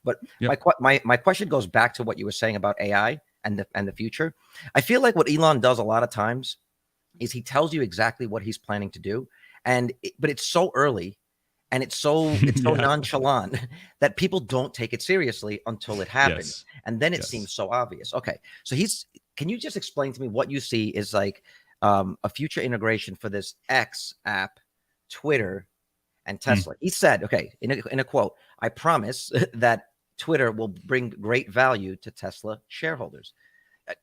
But Yep. my question goes back to what you were saying about AI and the future. I feel like what Elon does a lot of times is he tells you exactly what he's planning to do, but it's so early and it's so Yeah. nonchalant that people don't take it seriously until it happens, Yes. and then it Yes. seems so obvious. Okay, so can you just explain to me what you see is like a future integration for this X app, Twitter, and Tesla? He said, okay, in a quote, "I promise that Twitter will bring great value to Tesla shareholders."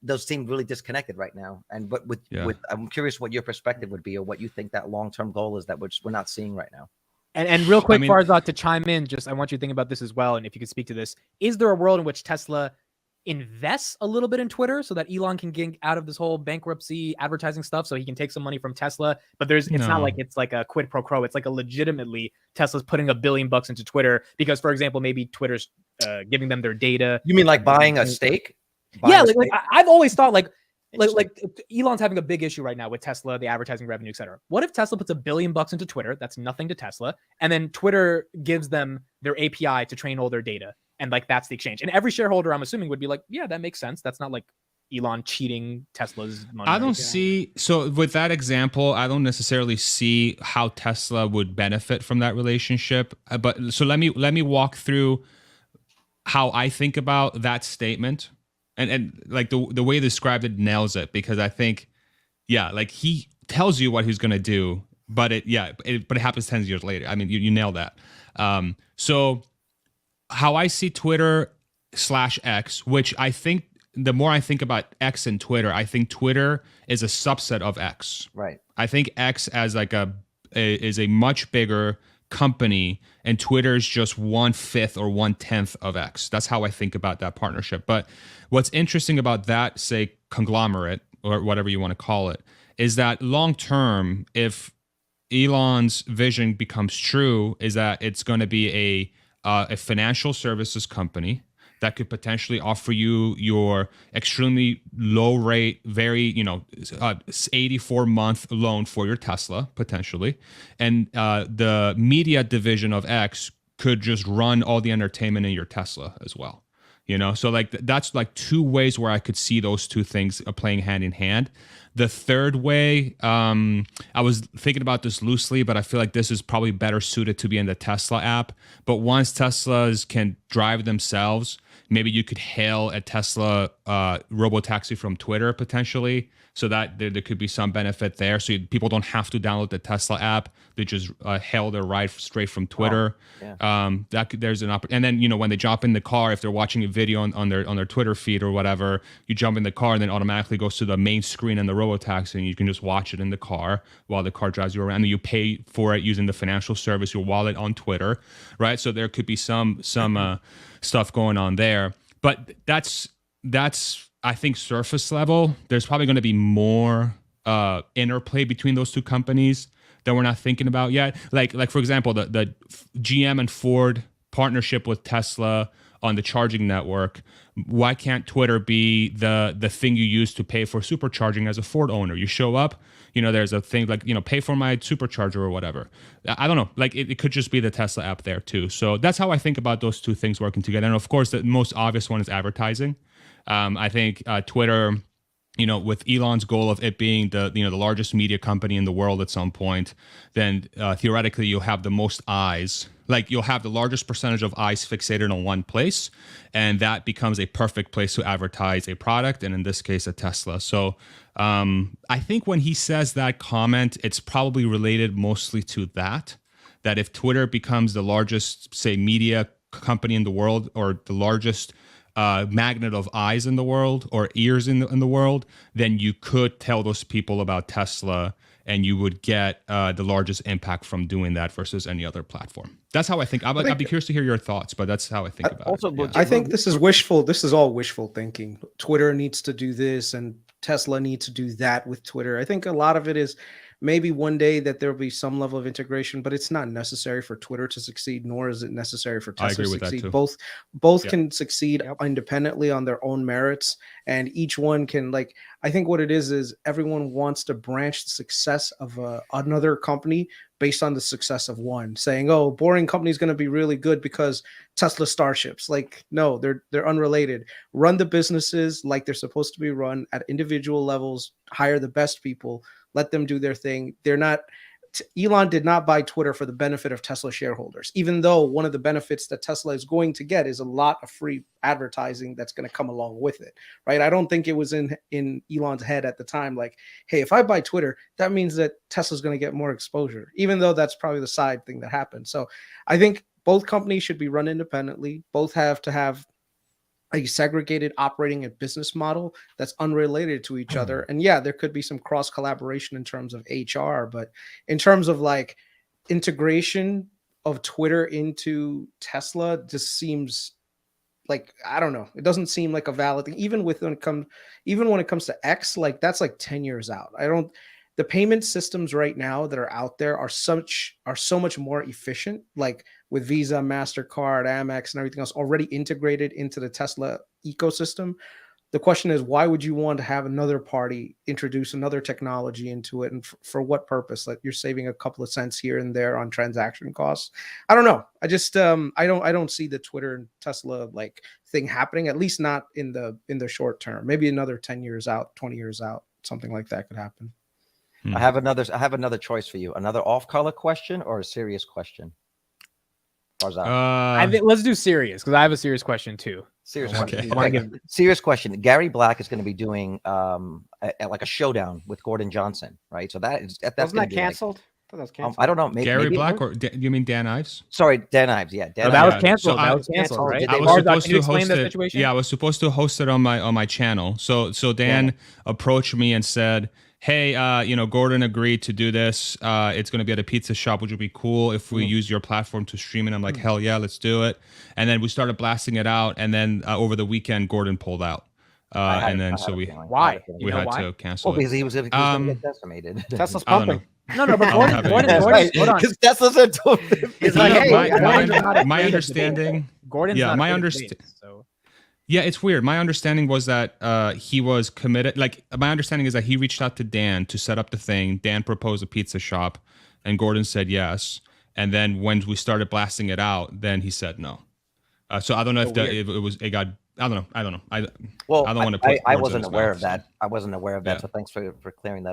Those seem really disconnected right now. But with I'm curious what your perspective would be, or what you think that long-term goal is that we're not seeing right now. And real quick, Farzad, to chime in, I want you to think about this as well. And if you could speak to this, is there a world in which Tesla invests a little bit in Twitter so that Elon can get out of this whole bankruptcy advertising stuff, so he can take some money from Tesla? But it's not like it's like a quid pro quo. It's like a legitimately Tesla's putting $1 billion into Twitter because, for example, maybe Twitter's giving them their data. You mean like buying a stake? Yeah, like I've always thought like Elon's having a big issue right now with Tesla, the advertising revenue, et cetera. What if Tesla puts $1 billion into Twitter? That's nothing to Tesla. And then Twitter gives them their API to train all their data. And like, that's the exchange. And every shareholder, I'm assuming, would be like, yeah, that makes sense. That's not like Elon cheating Tesla's money. I don't see. So with that example, I don't necessarily see how Tesla would benefit from that relationship. But so let me walk through how I think about that statement. And like the way you described it nails it, because I think, like he tells you what he's going to do, but it happens 10 years later. I mean, you nailed that. So how I see Twitter /X, which I think the more I think about X and Twitter, I think Twitter is a subset of X. Right. I think X as like is a much bigger company, and Twitter's just 1/5 or 1/10 of X. That's how I think about that partnership. But what's interesting about that, say, conglomerate or whatever you want to call it, is that long term, if Elon's vision becomes true, is that it's going to be a financial services company that could potentially offer you your extremely low rate, very 84-month loan for your Tesla potentially, and the media division of X could just run all the entertainment in your Tesla as well. So like that's like two ways where I could see those two things playing hand in hand. The third way, I was thinking about this loosely, but I feel like this is probably better suited to be in the Tesla app. But once Teslas can drive themselves, maybe you could hail a Tesla robotaxi from Twitter potentially, so that there could be some benefit there. So people don't have to download the Tesla app; they just hail their ride straight from Twitter. Oh, yeah. There's an opportunity. And then when they jump in the car, if they're watching a video on their Twitter feed or whatever, you jump in the car and then automatically goes to the main screen in the robotaxi, and you can just watch it in the car while the car drives you around. And you pay for it using the financial service, your wallet on Twitter, right? So there could be some stuff going on there, but that's I think surface level. There's probably going to be more interplay between those two companies that we're not thinking about yet. Like for example, the GM and Ford partnership with Tesla on the charging network. Why can't Twitter be the thing you use to pay for supercharging as a Ford owner? You show up, there's a thing like, pay for my supercharger or whatever. I don't know. Like it could just be the Tesla app there too. So that's how I think about those two things working together. And of course, the most obvious one is advertising. I think Twitter, with Elon's goal of it being the largest media company in the world at some point, then theoretically you'll have the most eyes. Like you'll have the largest percentage of eyes fixated on one place, and that becomes a perfect place to advertise a product, and in this case, a Tesla. So I think when he says that comment, it's probably related mostly to that if Twitter becomes the largest, say, media company in the world, or the largest magnet of eyes in the world or ears in the world, then you could tell those people about Tesla, and you would get the largest impact from doing that versus any other platform. That's how I think. I'd be curious to hear your thoughts, but that's how I think about it. Yeah. I think this is wishful. This is all wishful thinking. Twitter needs to do this, and Tesla needs to do that with Twitter. I think a lot of it is maybe one day that there'll be some level of integration, but it's not necessary for Twitter to succeed, nor is it necessary for Tesla to succeed. Both can succeed independently on their own merits, and each one can, like, I think what it is everyone wants to branch the success of another company based on the success of one, saying, oh, Boring Company is going to be really good because Tesla Starships. Like, no, they're unrelated. Run the businesses like they're supposed to be run at individual levels, hire the best people, let them do their thing. They're not, Elon did not buy Twitter for the benefit of Tesla shareholders, even though one of the benefits that Tesla is going to get is a lot of free advertising that's going to come along with it, right? I don't think it was in Elon's head at the time, like, hey, if I buy Twitter, that means that Tesla's going to get more exposure, even though that's probably the side thing that happened. So I think both companies should be run independently. Both have to have a segregated operating and business model that's unrelated to each other. And yeah, there could be some cross collaboration in terms of HR, but in terms of like integration of Twitter into Tesla, just seems like, I don't know. It doesn't seem like a valid thing. Even when it comes to X, like that's like 10 years out. The payment systems right now that are out there are so much more efficient, like with Visa, MasterCard, Amex, and everything else already integrated into the Tesla ecosystem. The question is, why would you want to have another party introduce another technology into it? And for what purpose? Like, you're saving a couple of cents here and there on transaction costs. I don't know. I just, I don't see the Twitter and Tesla like thing happening, at least not in the short term. Maybe another 10 years out, 20 years out, something like that could happen. I have another choice for you. Another off-color question or a serious question? I think let's do serious, because I have a serious question too. Serious question. Serious question. Gary Black is going to be doing like a showdown with Gordon Johnson, right? So that's wasn't that canceled? I don't know. Gary Black, or you mean Dan Ives? Sorry, Dan Ives. Yeah, Dan that Ives. was canceled. So that was canceled, right? I was supposed to host it. Yeah, I was supposed to host it on my channel. So Dan approached me and said, hey, Gordon agreed to do this. It's going to be at a pizza shop, which would be cool if we use your platform to stream it. I'm like, hell yeah, let's do it. And then we started blasting it out. And then over the weekend, Gordon pulled out. And then we had to cancel it. Because he was going to get decimated. Tesla's pumping. No, but Gordon, hold on. Because Tesla's a it's like, hey, my understanding. Gordon's not my understanding. So. Yeah, it's weird. My understanding was that he was committed. Like, my understanding is that he reached out to Dan to set up the thing. Dan proposed a pizza shop, and Gordon said yes. And then when we started blasting it out, then he said no. So I don't know if it got. I don't know. I don't know. I don't want to. I wasn't aware of that. I wasn't aware of that. So thanks for clearing that